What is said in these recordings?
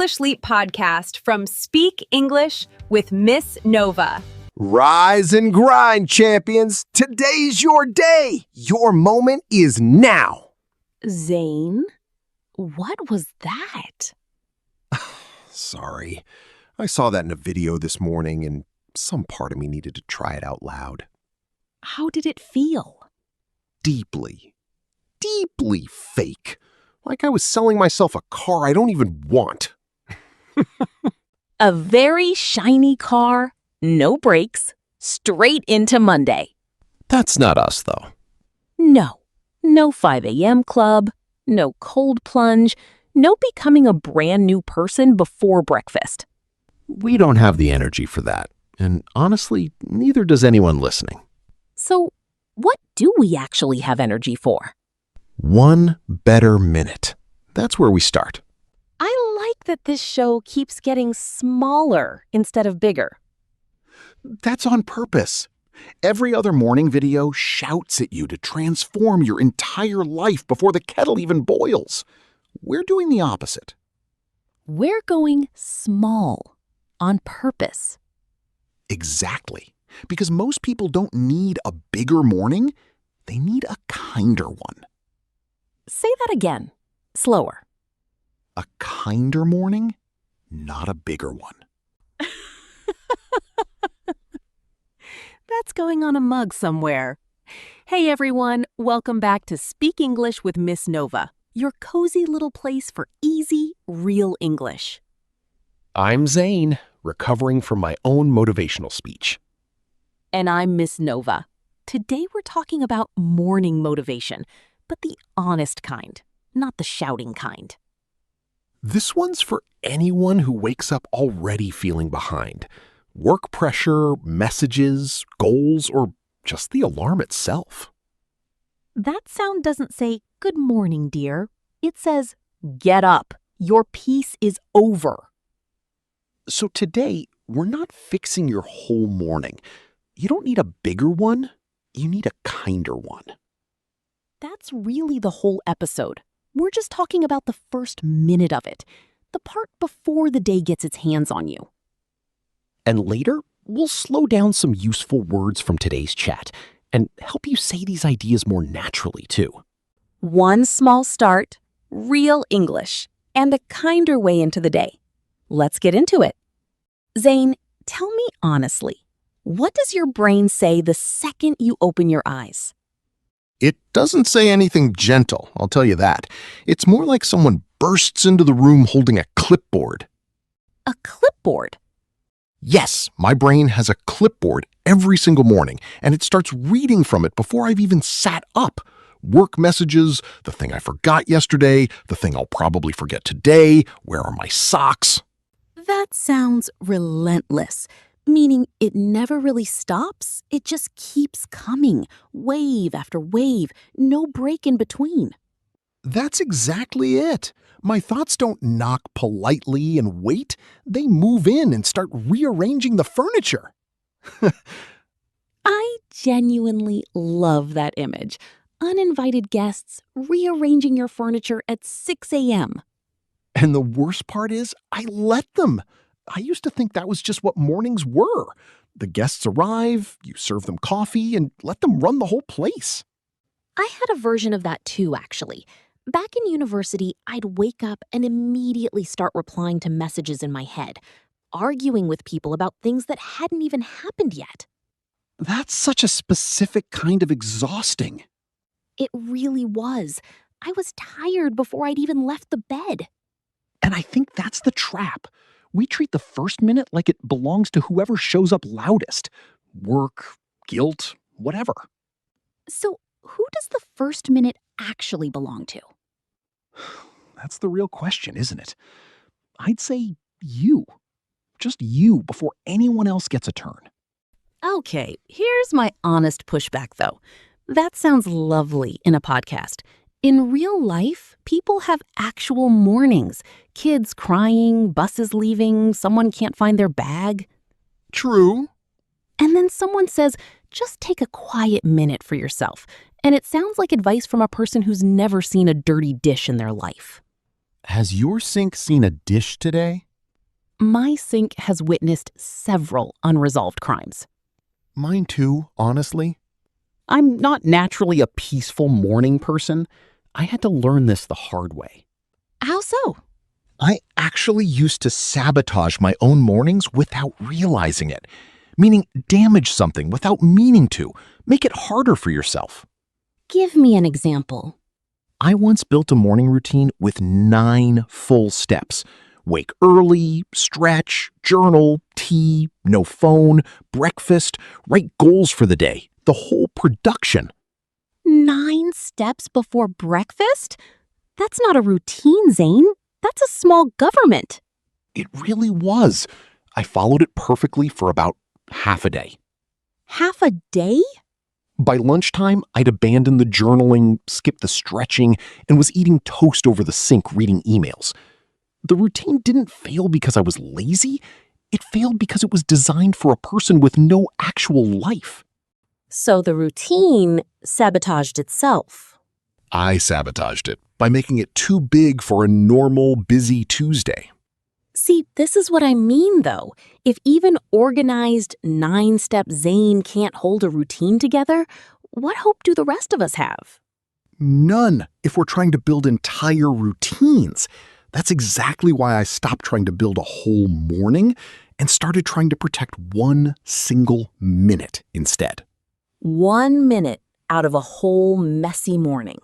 English Leap podcast from Speak English with Miss Nova. Rise and grind, champions. Today's your day. Your moment is now. Zane, what was that? Sorry. I saw that in a video this morning and some part of me needed to try it out loud. How did it feel? Deeply fake. Like I was selling myself a car I don't even want. A very shiny car, no brakes, straight into Monday. That's not us, though. No 5 a.m. club, no cold plunge, no becoming a brand new person before breakfast. We don't have the energy for that, and honestly, neither does anyone listening. So, what do we actually have energy for? 1 better minute. That's where we start. I like that this show keeps getting smaller instead of bigger. That's on purpose. Every other morning video shouts at you to transform your entire life before the kettle even boils. We're doing the opposite. We're going small on purpose. Exactly. Because most people don't need a bigger morning. They need a kinder one. Say that again, slower. A kinder morning, not a bigger one. That's going on a mug somewhere. Hey everyone, welcome back to Speak English with Miss Nova, your cozy little place for easy, real English. I'm Zane, recovering from my own motivational speech. And I'm Miss Nova. Today we're talking about morning motivation, but the honest kind, not the shouting kind. This one's for anyone who wakes up already feeling behind. Work pressure, messages, goals, or just the alarm itself. That sound doesn't say, "Good morning, dear." It says, "Get up. Your piece is over." So today, we're not fixing your whole morning. You don't need a bigger one. You need a kinder one. That's really the whole episode. We're just talking about the first minute of it, the part before the day gets its hands on you. And later, we'll slow down some useful words from today's chat and help you say these ideas more naturally, too. One small start, real English, and a kinder way into the day. Let's get into it. Zane, tell me honestly, what does your brain say the second you open your eyes? It doesn't say anything gentle, I'll tell you that. It's more like someone bursts into the room holding a clipboard. A clipboard? Yes, my brain has a clipboard every single morning, and it starts reading from it before I've even sat up. Work messages, the thing I forgot yesterday, the thing I'll probably forget today, where are my socks? That sounds relentless, meaning it never really stops. It just keeps coming, wave after wave, no break in between. That's exactly it. My thoughts don't knock politely and wait. They move in and start rearranging the furniture. I genuinely love that image. Uninvited guests rearranging your furniture at 6 a.m. And the worst part is, I let them. I used to think that was just what mornings were. The guests arrive, you serve them coffee, and let them run the whole place. I had a version of that too, actually. Back in university, I'd wake up and immediately start replying to messages in my head, arguing with people about things that hadn't even happened yet. That's such a specific kind of exhausting. It really was. I was tired before I'd even left the bed. And I think that's the trap. We treat the first minute like it belongs to whoever shows up loudest. Work, guilt, whatever. So, who does the first minute actually belong to? That's the real question, isn't it? I'd say you. Just you before anyone else gets a turn. Okay, here's my honest pushback, though. That sounds lovely in a podcast. In real life, people have actual mornings. Kids crying, buses leaving, someone can't find their bag. True. And then someone says, just take a quiet minute for yourself. And it sounds like advice from a person who's never seen a dirty dish in their life. Has your sink seen a dish today? My sink has witnessed several unresolved crimes. Mine too, honestly. I'm not naturally a peaceful morning person. I had to learn this the hard way. How so? I actually used to sabotage my own mornings without realizing it, meaning damage something without meaning to, make it harder for yourself. Give me an example. I once built a morning routine with 9 full steps. Wake early, stretch, journal, tea, no phone, breakfast, write goals for the day, the whole production. 9 steps before breakfast? That's not a routine, Zane. That's a small government. It really was. I followed it perfectly for about half a day. Half a day? By lunchtime, I'd abandoned the journaling, skipped the stretching, and was eating toast over the sink reading emails. The routine didn't fail because I was lazy. It failed because it was designed for a person with no actual life. So the routine sabotaged itself. I sabotaged it by making it too big for a normal, busy Tuesday. See, this is what I mean, though. If even organized 9-step Zane can't hold a routine together, what hope do the rest of us have? None, if we're trying to build entire routines. That's exactly why I stopped trying to build a whole morning and started trying to protect one single minute instead. 1 minute out of a whole messy morning.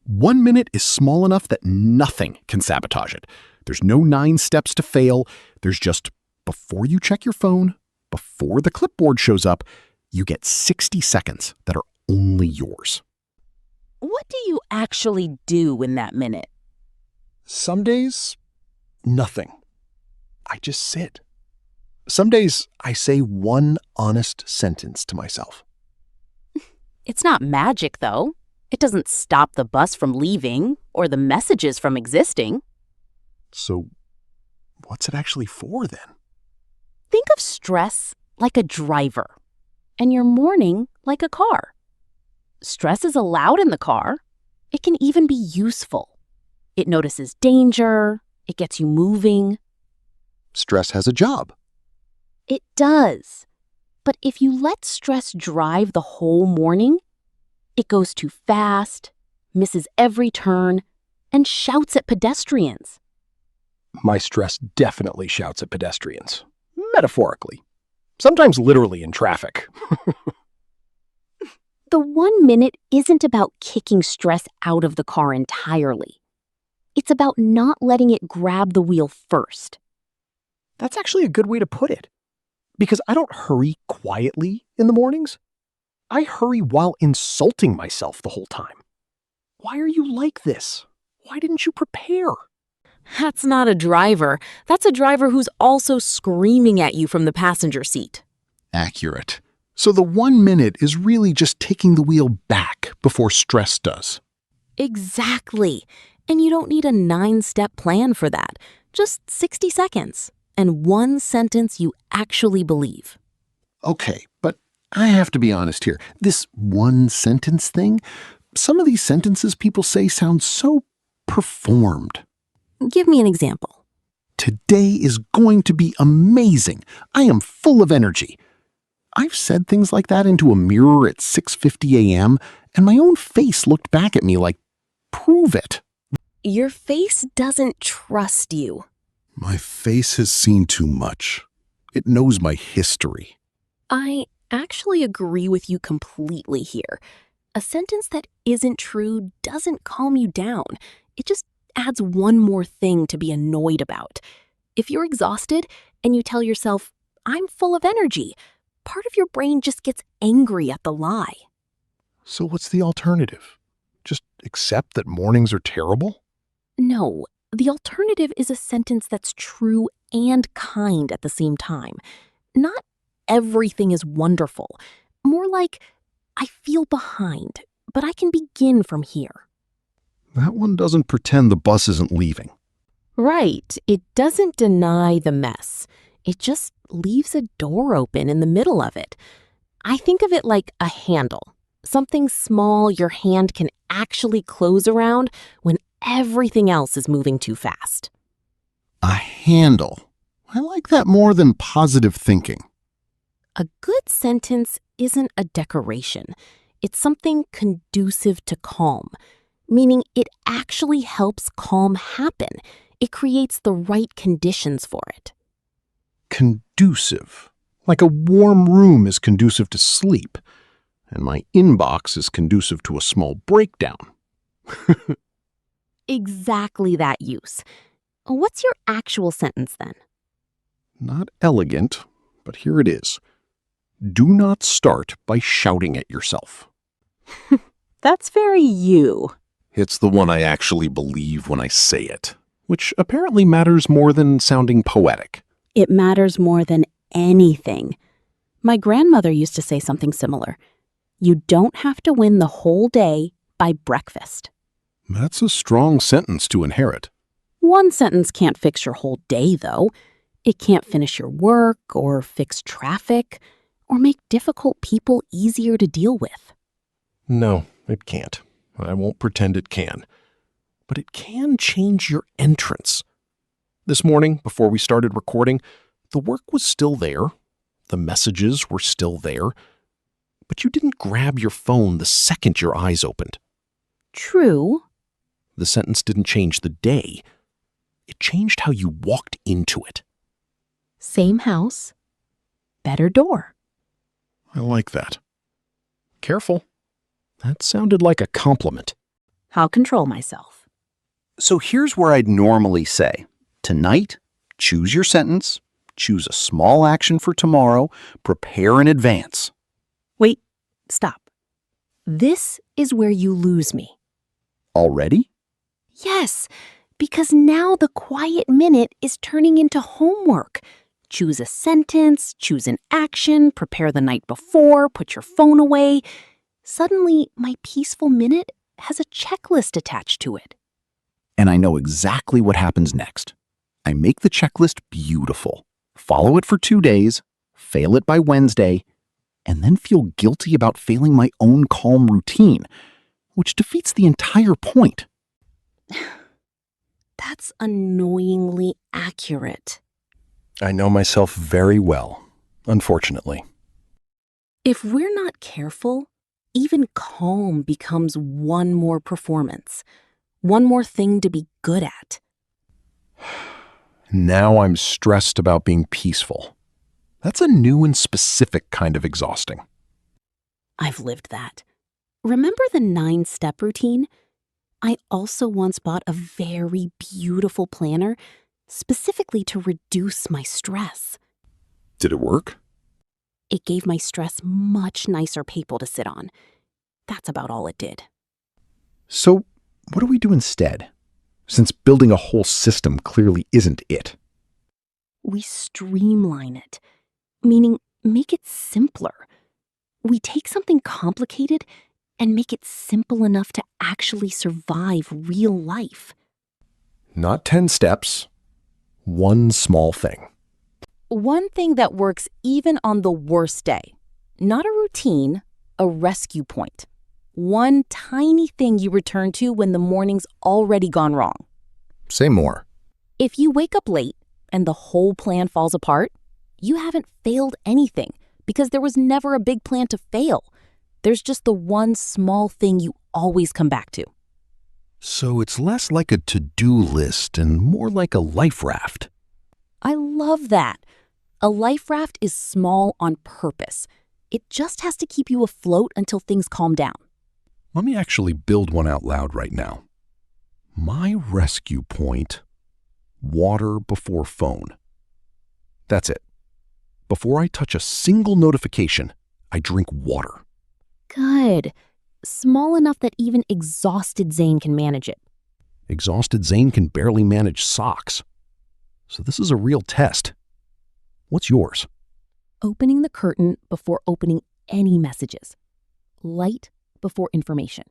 1 minute is small enough that nothing can sabotage it. There's no 9 steps to fail. There's just, before you check your phone, before the clipboard shows up, you get 60 seconds that are only yours. What do you actually do in that minute? Some days, nothing. I just sit. Some days, I say one honest sentence to myself. It's not magic, though. It doesn't stop the bus from leaving or the messages from existing. So, what's it actually for then? Think of stress like a driver and your morning like a car. Stress is allowed in the car. It can even be useful. It notices danger. It gets you moving. Stress has a job. It does. But if you let stress drive the whole morning, it goes too fast, misses every turn, and shouts at pedestrians. My stress definitely shouts at pedestrians. Metaphorically. Sometimes literally in traffic. The 1 minute isn't about kicking stress out of the car entirely. It's about not letting it grab the wheel first. That's actually a good way to put it. Because I don't hurry quietly in the mornings. I hurry while insulting myself the whole time. Why are you like this? Why didn't you prepare? That's not a driver. That's a driver who's also screaming at you from the passenger seat. Accurate. So the 1 minute is really just taking the wheel back before stress does. Exactly. And you don't need a 9-step plan for that. Just 60 seconds and one sentence you actually believe. Okay, but I have to be honest here. This one sentence thing, some of these sentences people say sound so performed. Give me an example. Today is going to be amazing. I am full of energy. I've said things like that into a mirror at 6:50 a.m., and my own face looked back at me like, prove it. Your face doesn't trust you. My face has seen too much. It knows my history. I actually agree with you completely here. A sentence that isn't true doesn't calm you down. It just adds one more thing to be annoyed about. If you're exhausted and you tell yourself, I'm full of energy, part of your brain just gets angry at the lie. So what's the alternative? Just accept that mornings are terrible? No, the alternative is a sentence that's true and kind at the same time. Not everything is wonderful. More like, I feel behind, but I can begin from here. That one doesn't pretend the bus isn't leaving. Right. It doesn't deny the mess. It just leaves a door open in the middle of it. I think of it like a handle. Something small your hand can actually close around when everything else is moving too fast. A handle. I like that more than positive thinking. A good sentence isn't a decoration. It's something conducive to calm, meaning it actually helps calm happen. It creates the right conditions for it. Conducive. Like a warm room is conducive to sleep, and my inbox is conducive to a small breakdown. Exactly that use. What's your actual sentence then? Not elegant, but here it is. Do not start by shouting at yourself. That's very you. It's the one I actually believe when I say it, which apparently matters more than sounding poetic. It matters more than anything. My grandmother used to say something similar. You don't have to win the whole day by breakfast. That's a strong sentence to inherit. One sentence can't fix your whole day, though. It can't finish your work or fix traffic or make difficult people easier to deal with. No, it can't. I won't pretend it can. But it can change your entrance. This morning, before we started recording, the work was still there. The messages were still there. But you didn't grab your phone the second your eyes opened. True. The sentence didn't change the day. It changed how you walked into it. Same house, better door. I like that. Careful. That sounded like a compliment. I'll control myself. So here's where I'd normally say, tonight, choose your sentence, choose a small action for tomorrow, prepare in advance. Wait, stop. This is where you lose me. Already? Yes, because now the quiet minute is turning into homework. Choose a sentence, choose an action, prepare the night before, put your phone away. Suddenly, my peaceful minute has a checklist attached to it. And I know exactly what happens next. I make the checklist beautiful, follow it for 2 days, fail it by Wednesday, and then feel guilty about failing my own calm routine, which defeats the entire point. That's annoyingly accurate. I know myself very well, unfortunately. If we're not careful, even calm becomes one more performance, one more thing to be good at. Now I'm stressed about being peaceful. That's a new and specific kind of exhausting. I've lived that. Remember the 9-step routine? I also once bought a very beautiful planner specifically to reduce my stress. Did it work? It gave my stress much nicer paper to sit on. That's about all it did. So, what do we do instead? Since building a whole system clearly isn't it. We streamline it, meaning make it simpler. We take something complicated and make it simple enough to actually survive real life. Not 10 steps. One small thing. One thing that works even on the worst day. Not a routine, a rescue point. One tiny thing you return to when the morning's already gone wrong. Say more. If you wake up late and the whole plan falls apart, you haven't failed anything because there was never a big plan to fail. There's just the one small thing you always come back to. So it's less like a to-do list and more like a life raft. I love that. A life raft is small on purpose. It just has to keep you afloat until things calm down. Let me actually build one out loud right now. My rescue point, water before phone. That's it. Before I touch a single notification, I drink water. Good. Small enough that even exhausted Zane can manage it. Exhausted Zane can barely manage socks. So this is a real test. What's yours? Opening the curtain before opening any messages. Light before information.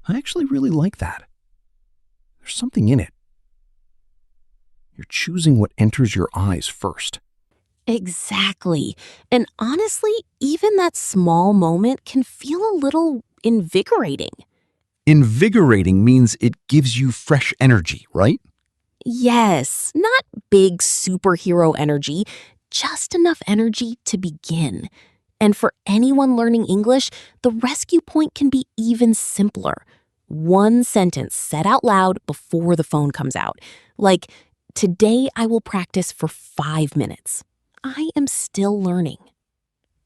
I actually really like that. There's something in it. You're choosing what enters your eyes first. Exactly. And honestly, even that small moment can feel a little invigorating. Invigorating means it gives you fresh energy, right? Yes, not big superhero energy, just enough energy to begin. And for anyone learning English, the rescue point can be even simpler. One sentence said out loud before the phone comes out. Like, today I will practice for 5 minutes. I am still learning.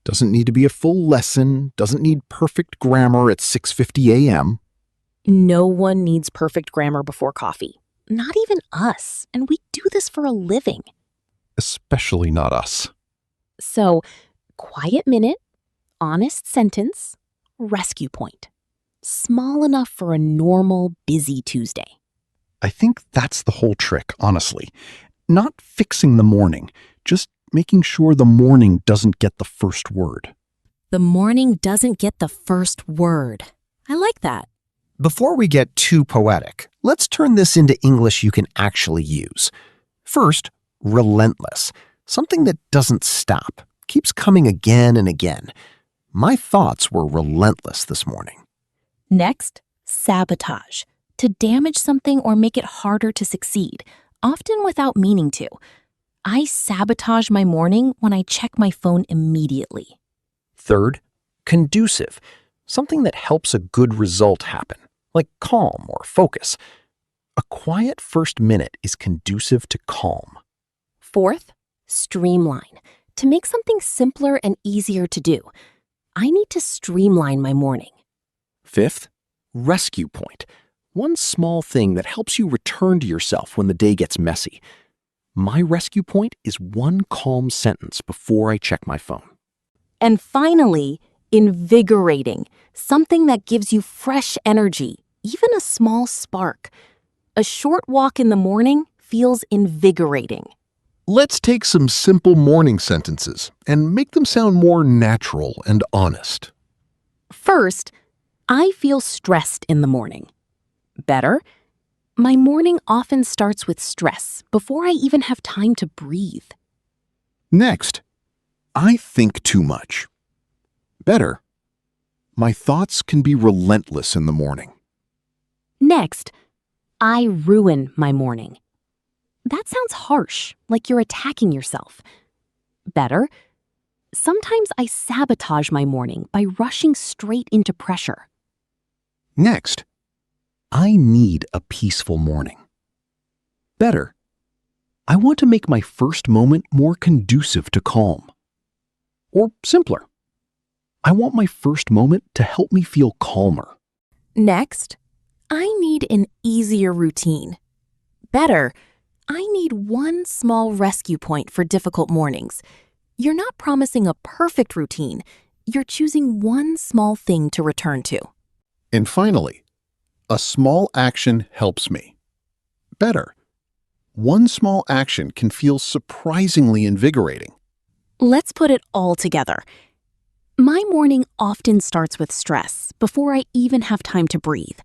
Doesn't need to be a full lesson, doesn't need perfect grammar at 6:50 a.m. No one needs perfect grammar before coffee. Not even us, and we do this for a living. Especially not us. So, quiet minute, honest sentence, rescue point. Small enough for a normal, busy Tuesday. I think that's the whole trick, honestly. Not fixing the morning, just making sure the morning doesn't get the first word. The morning doesn't get the first word. I like that. Before we get too poetic, let's turn this into English you can actually use. First, relentless. Something that doesn't stop, keeps coming again and again. My thoughts were relentless this morning. Next, sabotage. To damage something or make it harder to succeed, often without meaning to. I sabotage my morning when I check my phone immediately. Third, conducive. Something that helps a good result happen, like calm or focus. A quiet first minute is conducive to calm. Fourth, streamline. To make something simpler and easier to do. I need to streamline my morning. Fifth, rescue point. One small thing that helps you return to yourself when the day gets messy. My rescue point is one calm sentence before I check my phone. And finally, invigorating. Something that gives you fresh energy, even a small spark. A short walk in the morning feels invigorating. Let's take some simple morning sentences and make them sound more natural and honest. First, I feel stressed in the morning. Better, my morning often starts with stress before I even have time to breathe. Next, I think too much. Better, my thoughts can be relentless in the morning. Next, I ruin my morning. That sounds harsh, like you're attacking yourself. Better, sometimes I sabotage my morning by rushing straight into pressure. Next, I need a peaceful morning. Better, I want to make my first moment more conducive to calm. Or simpler, I want my first moment to help me feel calmer. Next, I need an easier routine. Better, I need one small rescue point for difficult mornings. You're not promising a perfect routine. You're choosing one small thing to return to. And finally, a small action helps me. Better, one small action can feel surprisingly invigorating. Let's put it all together. My morning often starts with stress before I even have time to breathe.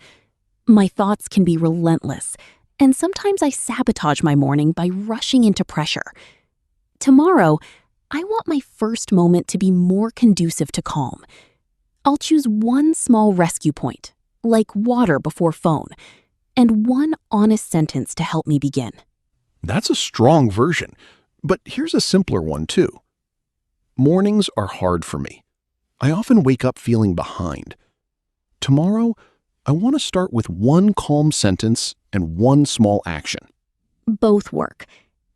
My thoughts can be relentless, and sometimes I sabotage my morning by rushing into pressure. Tomorrow, I want my first moment to be more conducive to calm. I'll choose one small rescue point, like water before phone, and one honest sentence to help me begin. That's a strong version, but here's a simpler one too. Mornings are hard for me. I often wake up feeling behind. Tomorrow, I want to start with one calm sentence and one small action. Both work.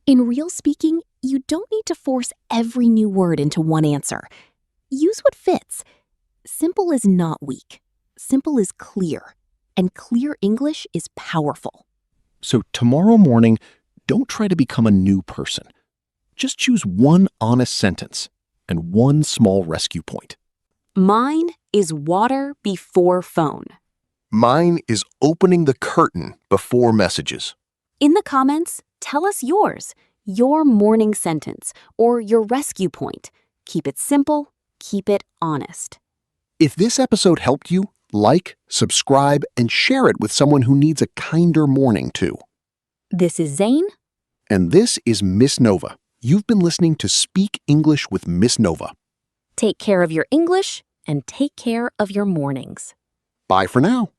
In real speaking, you don't need to force every new word into one answer. Use what fits. Simple is not weak. Simple is clear. And clear English is powerful. So tomorrow morning, don't try to become a new person. Just choose one honest sentence and one small rescue point. Mine is water before phone. Mine is opening the curtain before messages. In the comments, tell us yours, your morning sentence, or your rescue point. Keep it simple, keep it honest. If this episode helped you, like, subscribe, and share it with someone who needs a kinder morning too. This is Zane. And this is Miss Nova. You've been listening to Speak English with Miss Nova. Take care of your English and take care of your mornings. Bye for now.